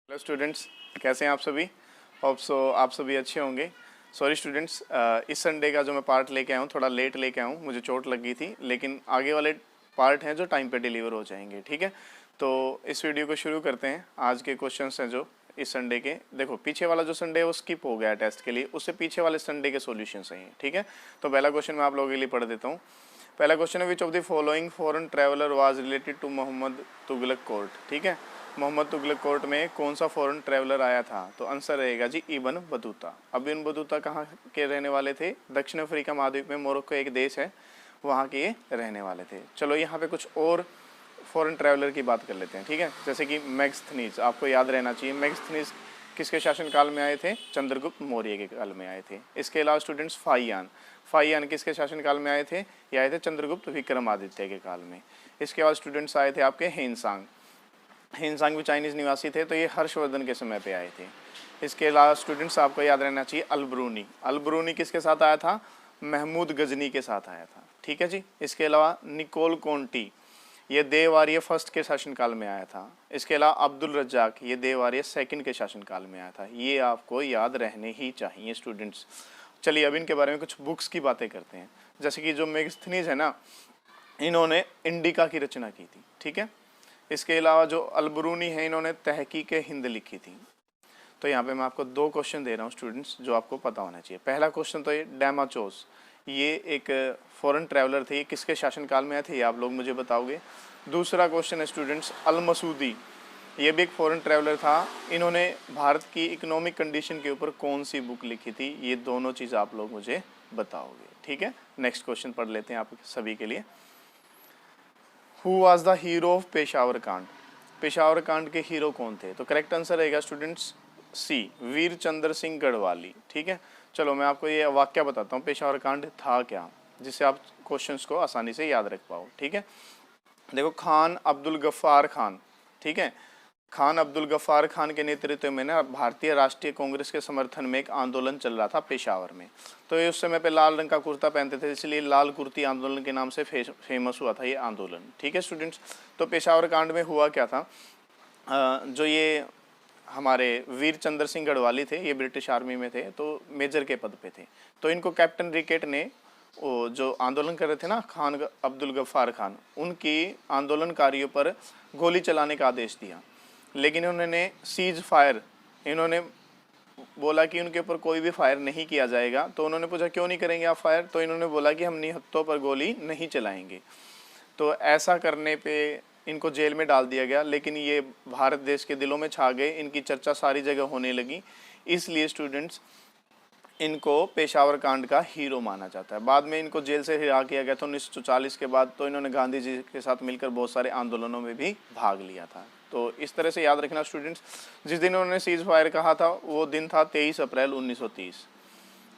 Hello students, कैसे हैं आप सभी। होप सो आप सभी अच्छे होंगे। सॉरी स्टूडेंट्स, इस संडे का जो मैं पार्ट लेके आया हूँ थोड़ा लेट लेके आया हूँ, मुझे चोट लग गई थी, लेकिन आगे वाले पार्ट हैं जो टाइम पे डिलीवर हो जाएंगे। ठीक है, तो इस वीडियो को शुरू करते हैं। आज के क्वेश्चंस हैं जो इस संडे के, देखो पीछे वाला जो संडे है वो स्किप हो गया टेस्ट के लिए, उससे पीछे वाले संडे के सॉल्यूशंस हैं। ठीक है, तो पहला क्वेश्चन मैं आप लोगों के लिए पढ़ देता हूँ। पहला क्वेश्चन है which of the following foreign traveller was related to Mohammad Tughlaq court. ठीक है, मोहम्मद तुगलक कोर्ट में कौन सा फॉरेन ट्रैवलर आया था, तो आंसर रहेगा जी इब्न बतूता। अब इब्न बतूता कहाँ के रहने वाले थे, दक्षिण अफ्रीका महाद्वीप में मोरक्को एक देश है, वहाँ के ये रहने वाले थे। चलो यहाँ पे कुछ और फॉरेन ट्रैवलर की बात कर लेते हैं। ठीक है, जैसे कि मैगस्थनीज, आपको याद रहना चाहिए मैगस्थनीज किसके शासनकाल में आए थे, चंद्रगुप्त मौर्य के काल में आए थे। इसके अलावा स्टूडेंट्स फाहियान किसके शासनकाल में आए थे, ये आए थे चंद्रगुप्त विक्रमादित्य के काल में। इसके बाद स्टूडेंट्स आए थे आपके हेनसांग भी चाइनीज़ निवासी थे, तो ये हर्षवर्धन के समय पे आए थे। इसके अलावा स्टूडेंट्स आपको याद रहना चाहिए अलब्रूनी किसके साथ आया था, महमूद गजनी के साथ आया था। ठीक है जी। इसके अलावा निकोल कोंटी, ये देवारिया फर्स्ट के शासनकाल में आया था। इसके अलावा अब्दुल रज्जाक, ये देवारिया सेकंड के शासनकाल में आया था। ये आपको याद रहने ही चाहिए स्टूडेंट्स। चलिए अब इनके बारे में कुछ बुक्स की बातें करते हैं। जैसे कि जो मेगस्थनीज है ना, इन्होंने इंडिका की रचना की थी। ठीक है, इसके अलावा जो अलबरूनी है, इन्होंने तहकीक हिंद लिखी थी। तो यहाँ पे मैं आपको दो क्वेश्चन दे रहा हूँ स्टूडेंट्स, जो आपको पता होना चाहिए। पहला क्वेश्चन तो ये डैमाचोस, ये एक फॉरेन ट्रैवलर थे, ये किसके शासनकाल में आए थे, ये आप लोग मुझे बताओगे। दूसरा क्वेश्चन है स्टूडेंट्स अल मसूदी, ये भी एक फॉरेन ट्रैवलर था, इन्होंने भारत की इकोनॉमिक कंडीशन के ऊपर कौन सी बुक लिखी थी, ये दोनों चीज़ आप लोग मुझे बताओगे। ठीक है, नेक्स्ट क्वेश्चन पढ़ लेते हैं आप सभी के लिए। Who was the hero of Peshawar कांड, पेशावर कांड के हीरो कौन थे, तो करेक्ट आंसर रहेगा स्टूडेंट्स सी, वीर चंद्र सिंह गढ़वाली। ठीक है, चलो मैं आपको ये वाक्य बताता हूँ पेशावर कांड था क्या, जिससे आप क्वेश्चंस को आसानी से याद रख पाओ। ठीक है, देखो खान अब्दुल गफ्फार खान, ठीक है, खान अब्दुल गफ्फार खान के नेतृत्व में ना भारतीय राष्ट्रीय कांग्रेस के समर्थन में एक आंदोलन चल रहा था पेशावर में। तो ये उस समय पे लाल रंग का कुर्ता पहनते थे, इसलिए लाल कुर्ती आंदोलन के नाम से फेमस हुआ था ये आंदोलन। ठीक है स्टूडेंट्स, तो पेशावर कांड में हुआ क्या था, जो ये हमारे वीर चंद्र सिंह गढ़वाली थे, ये ब्रिटिश आर्मी में थे, तो मेजर के पद पे थे। तो इनको कैप्टन रिकेट ने, वो जो आंदोलन कर रहे थे ना खान अब्दुल गफ्फार खान, उनकी आंदोलनकारियों पर गोली चलाने का आदेश दिया, लेकिन उन्होंने सीज फायर, इन्होंने बोला कि उनके ऊपर कोई भी फायर नहीं किया जाएगा। तो उन्होंने पूछा क्यों नहीं करेंगे आप फायर, तो इन्होंने बोला कि हम निहत्तों पर गोली नहीं चलाएंगे। तो ऐसा करने पे इनको जेल में डाल दिया गया, लेकिन ये भारत देश के दिलों में छा गए, इनकी चर्चा सारी जगह होने लगी, इसलिए स्टूडेंट्स इनको पेशावर कांड का हीरो माना जाता है। बाद में इनको जेल से रिहा किया गया था 1940 के बाद। तो इन्होंने गांधी जी के साथ मिलकर बहुत सारे आंदोलनों में भी भाग लिया था। तो इस तरह से याद रखना स्टूडेंट्स, जिस दिन उन्होंने सीज फायर कहा था वो दिन था 23 अप्रैल 1930।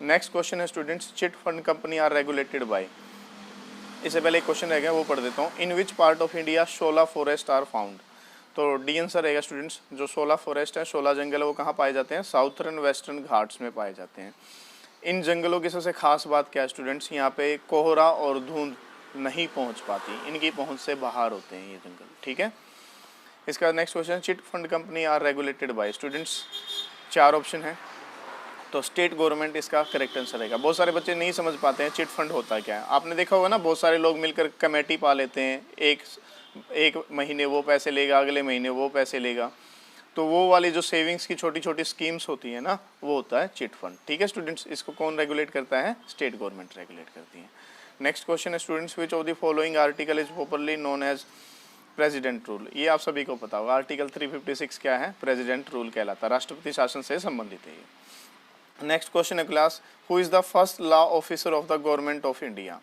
नेक्स्ट क्वेश्चन है students, chit fund company are regulated by, इससे पहले एक क्वेश्चन रह गया वो पढ़ देता हूँ। In which part of India shola forest are found, तो डी आंसर रहेगा स्टूडेंट्स, जो शोला फॉरेस्ट है, शोला जंगल है, वो कहाँ पाए जाते हैं, साउथर्न वेस्टर्न घाट्स में पाए जाते हैं। इन जंगलों की सबसे खास बात क्या है स्टूडेंट्स, यहाँ पे कोहरा और धुंध नहीं पहुँच पाती, इनकी पहुँच से बाहर होते हैं ये जंगल। ठीक है, इसका next question, chit fund company are regulated by, students चार ऑप्शन है, तो स्टेट गवर्नमेंट इसका करेक्ट आंसर रहेगा। बहुत सारे बच्चे नहीं समझ पाते हैं चिट फंड होता क्या है। आपने देखा होगा ना, बहुत सारे लोग मिलकर कमेटी पा लेते हैं, एक महीने वो पैसे लेगा, अगले महीने वो पैसे लेगा, तो वो वाली जो सेविंग्स की छोटी छोटी स्कीम्स होती है ना, वो होता है चिट फंड। ठीक है स्टूडेंट्स, इसको कौन रेगुलेट करता है, स्टेट गवर्नमेंट रेगुलेट करती है। नेक्स्ट क्वेश्चन है students, which of the following article is popularly known as president rule, ये आप सभी को पता होगा। आर्टिकल 356 क्या है, प्रेसिडेंट रूल कहलाता है, राष्ट्रपति शासन से संबंधित है ये। नेक्स्ट क्वेश्चन है class, who is the first law officer of the government of India,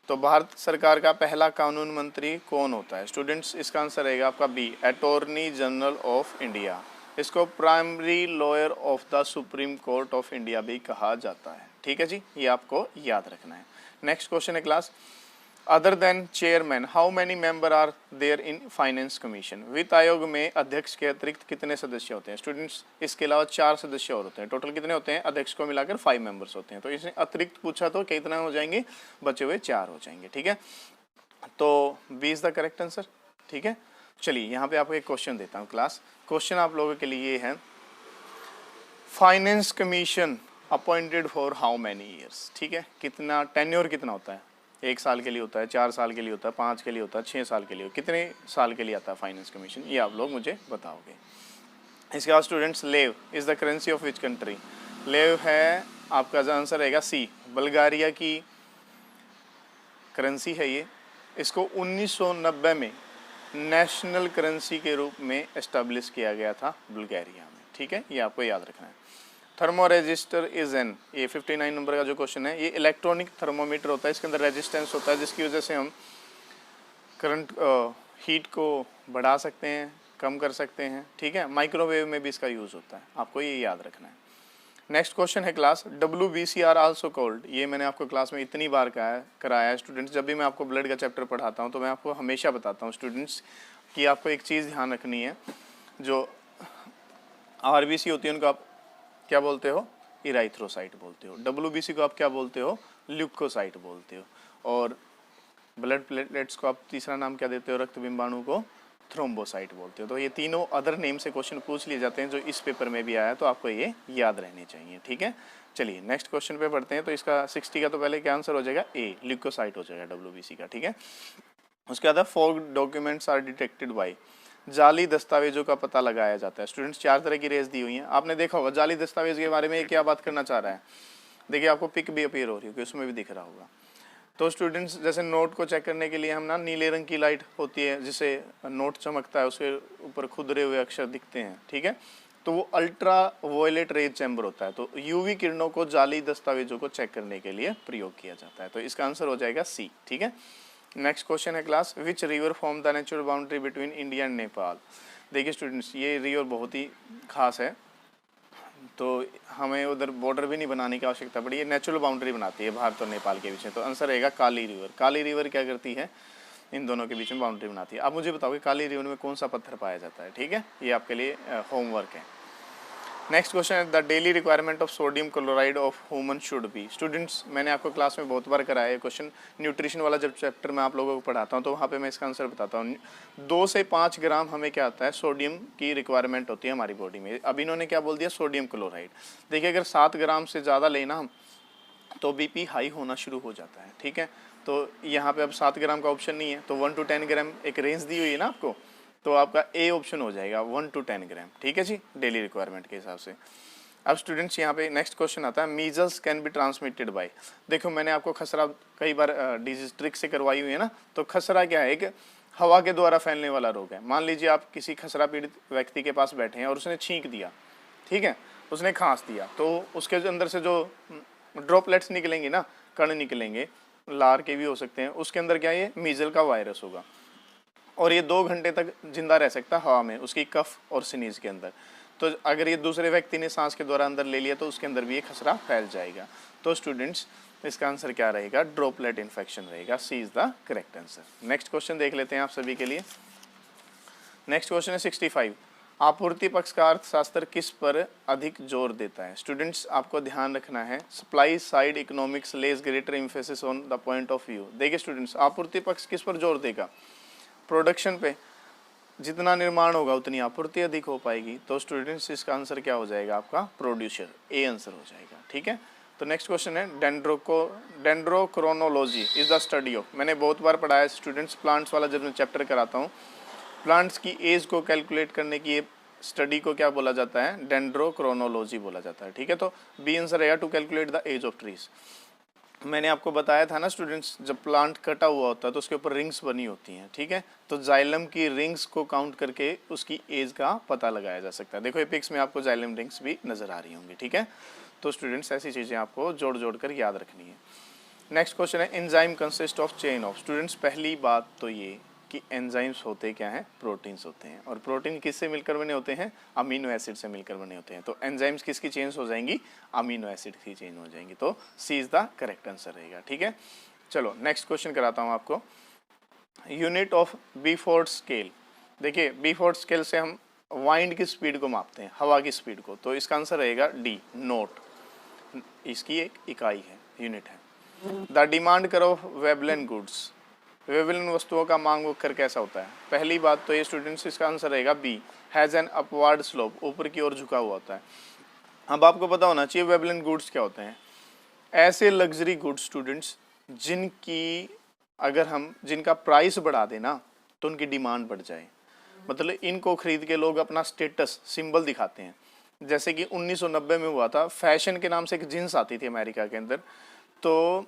तो भारत सरकार का पहला कानून मंत्री कौन होता है स्टूडेंट्स, इसका आंसर रहेगा आपका B, attorney general of India. इसको primary lawyer of the supreme court of India भी कहा जाता है। ठीक है जी, ये आपको याद रखना है। नेक्स्ट क्वेश्चन है class, other than chairman how many member are there in finance commission, वित्त आयोग में अध्यक्ष के अतिरिक्त कितने सदस्य होते हैं स्टूडेंट्स, इसके अलावा 4 सदस्य और होते हैं। टोटल कितने होते हैं, अध्यक्ष को मिलाकर 5 मेंबर्स होते हैं। तो इसने अतिरिक्त पूछा तो कितना हो जाएंगे, बचे हुए 4 हो जाएंगे। ठीक है, तो B is the correct answer. ठीक है, चलिए यहाँ पे आपको एक क्वेश्चन देता हूँ क्लास। क्वेश्चन आप लोगों के लिए ये है, finance commission appointed for how many years. ठीक है, कितना टेन्योर कितना होता है, 1 साल के लिए होता है, 4 साल के लिए होता है, 5 के लिए होता है, 6 साल के लिए, कितने साल के लिए आता है फाइनेंस कमीशन, ये आप लोग मुझे बताओगे। इसके बाद स्टूडेंट्स, लेव is the currency of which country. लेव है आपका जो आंसर रहेगा सी, बल्गारिया की करेंसी है ये। इसको 1990 में नेशनल करेंसी के रूप में एस्टेब्लिश किया गया था बुल्गारिया में। ठीक है, ये आपको याद रखना है। थर्मो रजिस्टर इज एन, ये 59 नंबर का जो क्वेश्चन है, ये इलेक्ट्रॉनिक थर्मोमीटर होता है, इसके अंदर रेजिस्टेंस होता है जिसकी वजह से हम करंट हीट को बढ़ा सकते हैं, कम कर सकते हैं। ठीक है, माइक्रोवेव में भी इसका यूज़ होता है, आपको ये याद रखना है। नेक्स्ट क्वेश्चन है class, WBC are also called. ये मैंने आपको क्लास में इतनी बार कराया है स्टूडेंट्स, जब भी मैं आपको ब्लड का चैप्टर पढ़ाता हूँ तो मैं आपको हमेशा बताता हूँ स्टूडेंट्स कि आपको एक चीज़ ध्यान रखनी है, जो RBC होती है उनको आप क्या बोलते हो, इराइथ्रोसाइट बोलते हो। WBC को आप क्या बोलते हो, ल्यूकोसाइट बोलते हो। और ब्लड प्लेटलेट्स को आप तीसरा नाम क्या देते हो, रक्त बिंबाणु को थ्रोम्बोसाइट बोलते हो। तो ये तीनों अदर नेम से क्वेश्चन पूछ लिए जाते हैं जो इस पेपर में भी आया है, तो आपको ये याद रहने चाहिए। ठीक है, चलिए नेक्स्ट क्वेश्चन पे पढ़ते हैं। तो इसका 60 का तो पहले क्या आंसर हो जाएगा, ए, ल्यूकोसाइट हो जाएगा WBC का। ठीक है, उसके बाद फॉग डॉक्यूमेंट्स आर डिटेक्टेड बाय, जाली दस्तावेजों का पता लगाया जाता है। स्टूडेंट्स 4 तरह की रेस दी हुई हैं, आपने देखा होगा जाली दस्तावेज के बारे में क्या बात करना चाह रहा है। देखिए आपको पिक भी अपीयर हो रही होगी, उसमें भी दिख रहा होगा। तो स्टूडेंट्स जैसे नोट को चेक करने के लिए हम ना नीले रंग की लाइट होती है जिससे नोट चमकता है, उसके ऊपर खुदरे हुए अक्षर दिखते हैं। ठीक है, तो वो अल्ट्रा वायलेट रेज चैम्बर होता है, तो यूवी किरणों को जाली दस्तावेजों को चेक करने के लिए प्रयोग किया जाता है। तो इसका आंसर हो जाएगा सी। ठीक है, नेक्स्ट क्वेश्चन है class, which river form the natural boundary between India and Nepal. देखिए स्टूडेंट्स, ये रिवर बहुत ही खास है, तो हमें उधर बॉर्डर भी नहीं बनाने की आवश्यकता पड़ी, ये नेचुरल बाउंड्री बनाती है भारत और नेपाल के बीच में। तो आंसर रहेगा काली रिवर। काली रिवर क्या करती है, इन दोनों के बीच में बाउंड्री बनाती है। अब मुझे बताओ कि काली रिवर में कौन सा पत्थर पाया जाता है। ठीक है, ये आपके लिए होमवर्क है। नेक्स्ट क्वेश्चन है, the daily requirement of sodium chloride of human should be. Students मैंने आपको क्लास में बहुत बार कराया है क्वेश्चन, न्यूट्रिशन वाला जब चैप्टर मैं आप लोगों को पढ़ाता हूँ तो वहाँ पे मैं इसका आंसर बताता हूँ। 2 से 5 ग्राम हमें क्या आता है, सोडियम की रिक्वायरमेंट होती है हमारी बॉडी में। अब इन्होंने क्या बोल दिया, सोडियम क्लोराइड। देखिए अगर 7 ग्राम से ज़्यादा लेना हम तो BP हाई होना शुरू हो जाता है। ठीक है, तो यहाँ पे अब 7 ग्राम का ऑप्शन नहीं है, तो 1 to 10 ग्राम एक रेंज दी हुई है ना आपको, तो आपका ए ऑप्शन हो जाएगा 1 to 10 ग्राम। ठीक है जी, डेली रिक्वायरमेंट के हिसाब से। अब स्टूडेंट्स यहाँ पे नेक्स्ट क्वेश्चन आता है, measles can be transmitted by. देखो मैंने आपको खसरा कई बार डिजीज ट्रिक से करवाई हुई है ना, तो खसरा क्या है, एक हवा के द्वारा फैलने वाला रोग है। मान लीजिए आप किसी खसरा पीड़ित व्यक्ति के पास बैठे हैं और उसने छींक दिया, ठीक है, उसने खांस दिया, तो उसके अंदर से जो ड्रॉपलेट्स निकलेंगे ना, कण निकलेंगे, लार के भी हो सकते हैं, उसके अंदर क्या ये मीजल का वायरस होगा और ये 2 घंटे तक जिंदा रह सकता है हवा में, उसकी कफ और स्नीज के अंदर। तो अगर ये दूसरे व्यक्ति ने सांस के द्वारा अंदर ले लिया तो उसके अंदर भी ये खसरा फैल जाएगा। तो स्टूडेंट्स इसका आंसर क्या रहेगा, ड्रॉपलेट इन्फेक्शन रहेगा। C is the correct answer. Next question देख लेते हैं आप सभी के लिए। नेक्स्ट क्वेश्चन है 65, आपूर्ति पक्ष का अर्थशास्त्र किस पर अधिक जोर देता है। स्टूडेंट्स आपको ध्यान रखना है, supply side economics less greater emphasis on the point of view. देखिए स्टूडेंट्स, आपूर्ति पक्ष किस पर जोर देगा, प्रोडक्शन पे। जितना निर्माण होगा उतनी आपूर्ति अधिक हो पाएगी। तो स्टूडेंट्स इसका आंसर क्या हो जाएगा आपका, प्रोड्यूसर, ए आंसर हो जाएगा। ठीक है, तो नेक्स्ट क्वेश्चन है, dendrochronology is the study of. मैंने बहुत बार पढ़ाया है स्टूडेंट्स, प्लांट्स वाला जब मैं चैप्टर कराता हूँ, प्लांट्स की एज को कैलकुलेट करने की स्टडी को क्या बोला जाता है, डेंड्रोक्रोनोलॉजी बोला जाता है। ठीक है, तो बी आंसर रहेगा to calculate the age of trees. मैंने आपको बताया था ना स्टूडेंट्स, जब प्लांट कटा हुआ होता है तो उसके ऊपर रिंग्स बनी होती हैं। ठीक है, तो जाइलम की रिंग्स को काउंट करके उसकी एज का पता लगाया जा सकता है। देखो ये पिक्स में आपको जाइलम रिंग्स भी नजर आ रही होंगी। ठीक है, तो स्टूडेंट्स ऐसी चीज़ें आपको जोड़ जोड़ कर याद रखनी है। नेक्स्ट क्वेश्चन है, enzyme consist of chain of. Students पहली बात तो ये कि एंजाइम्स होते क्या हैं, प्रोटीन्स होते हैं, और प्रोटीन किससे मिलकर बने होते हैं, अमीनो एसिड से मिलकर बने होते हैं। तो एंजाइम्स किसकी चेन्स हो जाएंगी, अमीनो एसिड की चेन हो जाएंगी। तो सी इज द करेक्ट आंसर रहेगा। ठीक है, चलो नेक्स्ट क्वेश्चन कराता हूँ आपको, यूनिट ऑफ बीफोर्ड स्केल। देखिए बीफोर्ड स्केल से हम वाइंड की स्पीड को मापते हैं, हवा की स्पीड को, तो इसका आंसर रहेगा डी, नोट। इसकी एक इकाई है, यूनिट है। The demand curve of Veblen goods, विभिन्न वस्तुओं का मांग वक्र कैसा होता है? पहली बात तो ये स्टूडेंट्स, इसका आंसर रहेगा B, has an upward slope, ऊपर की ओर झुका हुआ होता है। अब आपको पता होना चाहिए वेबलिन गुड्स क्या होते हैं। ऐसे लग्जरी गुड्स स्टूडेंट्स जिनका प्राइस बढ़ा देना तो उनकी डिमांड बढ़ जाए, मतलब इनको खरीद के लोग अपना स्टेटस सिंबल दिखाते हैं। जैसे कि 1990 में हुआ था, फैशन के नाम से एक जींस आती थी अमेरिका के अंदर, तो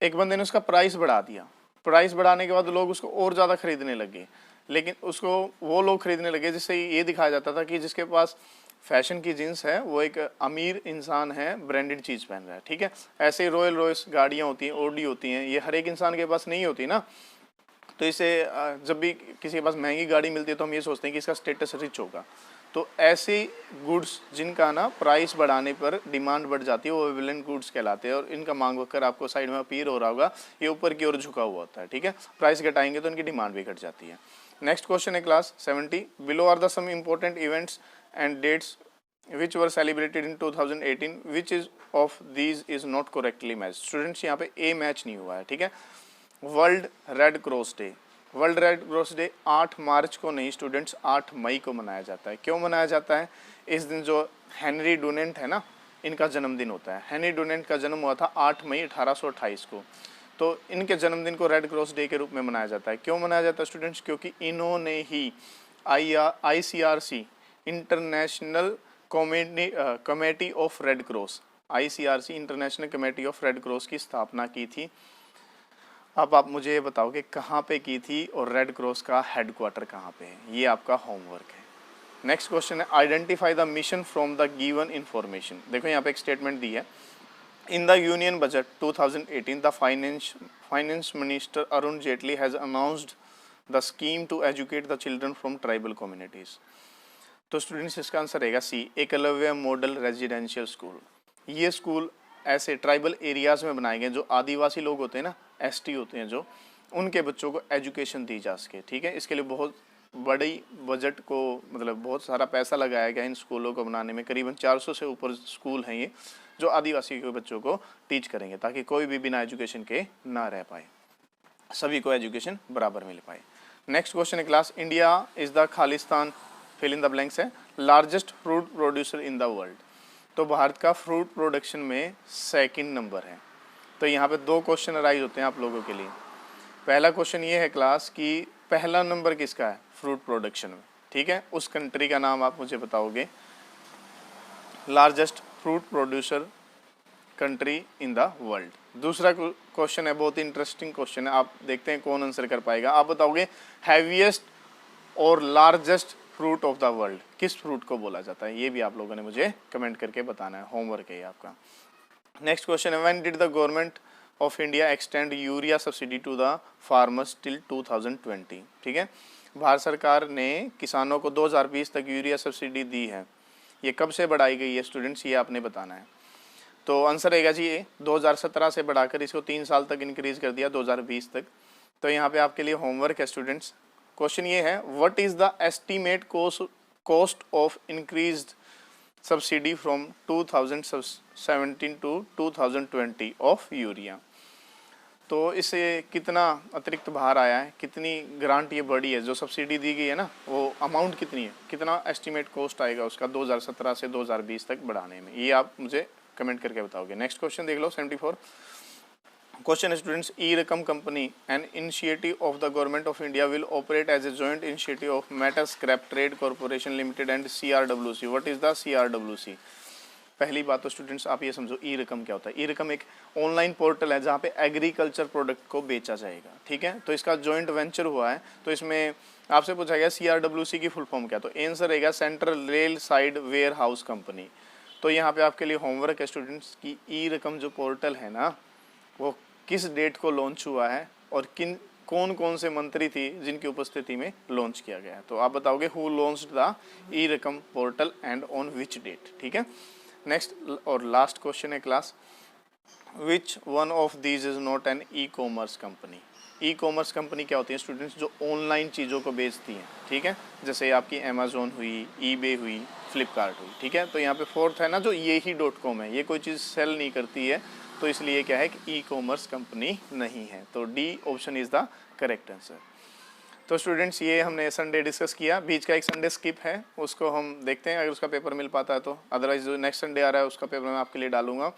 एक बंदे ने उसका प्राइस बढ़ा दिया। प्राइस बढ़ाने के बाद लोग उसको और ज़्यादा खरीदने लगे, लेकिन उसको वो लोग खरीदने लगे जिससे ये दिखाया जाता था कि जिसके पास फैशन की जीन्स है वो एक अमीर इंसान है, ब्रांडेड चीज़ पहन रहा है। ठीक है, ऐसे ही रॉयल रॉयस गाड़ियाँ होती हैं, ऑडी होती हैं, ये हर एक इंसान के पास नहीं होती ना। तो इसे जब भी किसी के पास महंगी गाड़ी मिलती है तो हम ये सोचते हैं कि इसका स्टेटस रिच होगा। तो ऐसे गुड्स जिनका ना प्राइस बढ़ाने पर डिमांड बढ़ जाती है वो विलेन गुड्स कहलाते हैं, और इनका मांग वक्र आपको साइड में अपीयर हो रहा होगा, ये ऊपर की ओर झुका हुआ होता है। ठीक है, प्राइस घटाएंगे तो इनकी डिमांड भी घट जाती है। नेक्स्ट क्वेश्चन है class 70, below are the some important events and dates which were celebrated in 2018, which is of these is not correctly matched। Students यहाँ पे ए मैच नहीं हुआ है। ठीक है, world red cross day, world red cross day 8 मार्च को नहीं students 8 मई को मनाया जाता है। क्यों मनाया जाता है? इस दिन जो हेनरी डुनेंट है ना, इनका जन्मदिन होता है। हेनरी डुनेंट का जन्म हुआ था 8 मई 1828 को, तो इनके जन्मदिन को रेड क्रॉस डे के रूप में मनाया जाता है। क्यों मनाया जाता है स्टूडेंट्स? क्योंकि इन्होंने ही ICRC international committee of red cross, ICRC international committee of red cross की स्थापना की थी। अब आप मुझे ये बताओ कि कहाँ पे की थी और रेड क्रॉस का हेडक्वार्टर कहाँ पे है, ये आपका होमवर्क है। नेक्स्ट क्वेश्चन है, identify the mission from the given information. देखो यहाँ पे एक स्टेटमेंट दी है, in the union budget 2018 the finance minister Arun Jaitley has announced the scheme to educate the children from tribal communities. तो स्टूडेंट्स इसका आंसर रहेगा C, Eklavya model residential school. ये स्कूल ऐसे ट्राइबल एरियाज़ में बनाए गए जो आदिवासी लोग होते हैं ना, ST होते हैं जो, उनके बच्चों को एजुकेशन दी जा सके। ठीक है, इसके लिए बहुत बड़ी बजट को, मतलब बहुत सारा पैसा लगाया गया इन स्कूलों को बनाने में। करीबन 400 से ऊपर स्कूल हैं ये जो आदिवासी के बच्चों को टीच करेंगे, ताकि कोई भी बिना एजुकेशन के ना रह पाए, सभी को एजुकेशन बराबर मिल पाए। नेक्स्ट क्वेश्चन है क्लास, इंडिया इज़ द खालिस्तान, फिल इन द ब्लैंक्स है, largest fruit producer in the world. तो भारत का फ्रूट प्रोडक्शन में 2nd नंबर है। तो यहाँ पे 2 क्वेश्चन अराइज होते हैं आप लोगों के लिए। पहला क्वेश्चन ये है क्लास कि पहला नंबर किसका है फ्रूट प्रोडक्शन में। ठीक है, उस कंट्री का नाम आप मुझे बताओगे, largest fruit producer country in the world. दूसरा क्वेश्चन है, बहुत इंटरेस्टिंग क्वेश्चन है, आप देखते हैं कौन आंसर कर पाएगा। आप बताओगे हैवीएस्ट और largest fruit of the world किस फ्रूट को बोला जाता है, ये भी आप लोगों ने मुझे कमेंट करके बताना है, होमवर्क है आपका। नेक्स्ट क्वेश्चन है, when did the government of India extend urea subsidy to the farmers till 2020। ठीक है, भारत सरकार ने किसानों को 2020 तक यूरिया सब्सिडी दी है, ये कब से बढ़ाई गई है स्टूडेंट्स, ये आपने बताना है। तो आंसर रहेगा जी ये 2017 से बढ़ाकर इसको 3 साल तक इंक्रीज कर दिया 2020 तक। तो यहाँ पे आपके लिए होमवर्क है स्टूडेंट्स। क्वेश्चन ये है, what is the estimate cost of increased subsidy from 2017 to 2020 of urea. तो इससे कितना अतिरिक्त भार आया है, कितनी ग्रांट ये बढ़ी है, जो सब्सिडी दी गई है ना वो अमाउंट कितनी है, कितना एस्टीमेट कॉस्ट आएगा उसका 2017 से 2020 तक बढ़ाने में, ये आप मुझे कमेंट करके बताओगे। नेक्स्ट क्वेश्चन देख लो 74 question students, e Rakam company an initiative of the government of India will operate as a joint initiative of metal scrap trade corporation limited and CRWC। What is the CRWC? पहली बात तो students आप ये समझो, ई रकम क्या होता है। ई रकम एक ऑनलाइन पोर्टल है जहाँ पे एग्रीकल्चर प्रोडक्ट को बेचा जाएगा। ठीक है, तो इसका जॉइंट वेंचर हुआ है। तो इसमें आपसे पूछा गया CRWC की फुल फॉर्म क्या, तो आंसर रहेगा central rail side warehouse company. तो यहाँ पे आपके लिए होमवर्क है स्टूडेंट्स की ई रकम जो पोर्टल है ना वो किस डेट को लॉन्च हुआ है और कौन कौन से मंत्री थी जिनकी उपस्थिति में लॉन्च किया गया है। तो आप बताओगे who launched the e Rakam portal and on which date. ठीक है, नेक्स्ट और लास्ट क्वेश्चन है class, which one of these is not an e commerce company. E commerce company क्या होती है स्टूडेंट्स, जो ऑनलाइन चीज़ों को बेचती हैं। ठीक है, जैसे आपकी अमेजोन हुई, ईबे हुई, फ्लिपकार्ट हुई। ठीक है, तो यहाँ पे 4th है ना जो ये ही .com है, ये कोई चीज़ सेल नहीं करती है, तो इसलिए क्या है कि ई कॉमर्स कंपनी नहीं है। तो D option is the correct answer. तो स्टूडेंट्स ये हमने संडे डिस्कस किया, बीच का एक संडे स्किप है, उसको हम देखते हैं अगर उसका पेपर मिल पाता है तो, अदरवाइज जो नेक्स्ट संडे आ रहा है उसका पेपर मैं आपके लिए डालूंगा।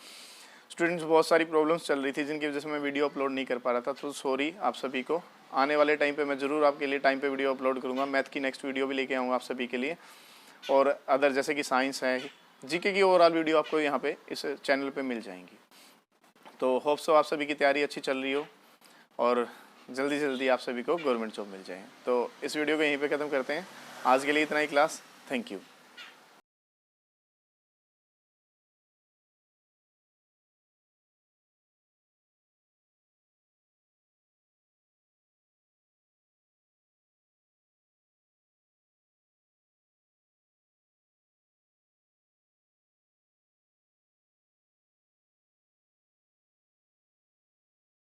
स्टूडेंट्स बहुत सारी प्रॉब्लम्स चल रही थी जिनकी वजह से मैं वीडियो अपलोड नहीं कर पा रहा था, तो सॉरी आप सभी को। आने वाले टाइम पे मैं ज़रूर आपके लिए टाइम पे वीडियो अपलोड करूँगा, मैथ की नेक्स्ट वीडियो भी लेके आऊँगा आप सभी के लिए, और अदर जैसे कि साइंस है, जीके की ओवरऑल वीडियो आपको यहाँ पे इस चैनल पे मिल जाएंगी। तो होप सो आप सभी की तैयारी अच्छी चल रही हो और जल्दी से जल्दी आप सभी को गवर्नमेंट जॉब मिल जाए। तो इस वीडियो को यहीं पे ख़त्म करते हैं, आज के लिए इतना ही क्लास। Thank you.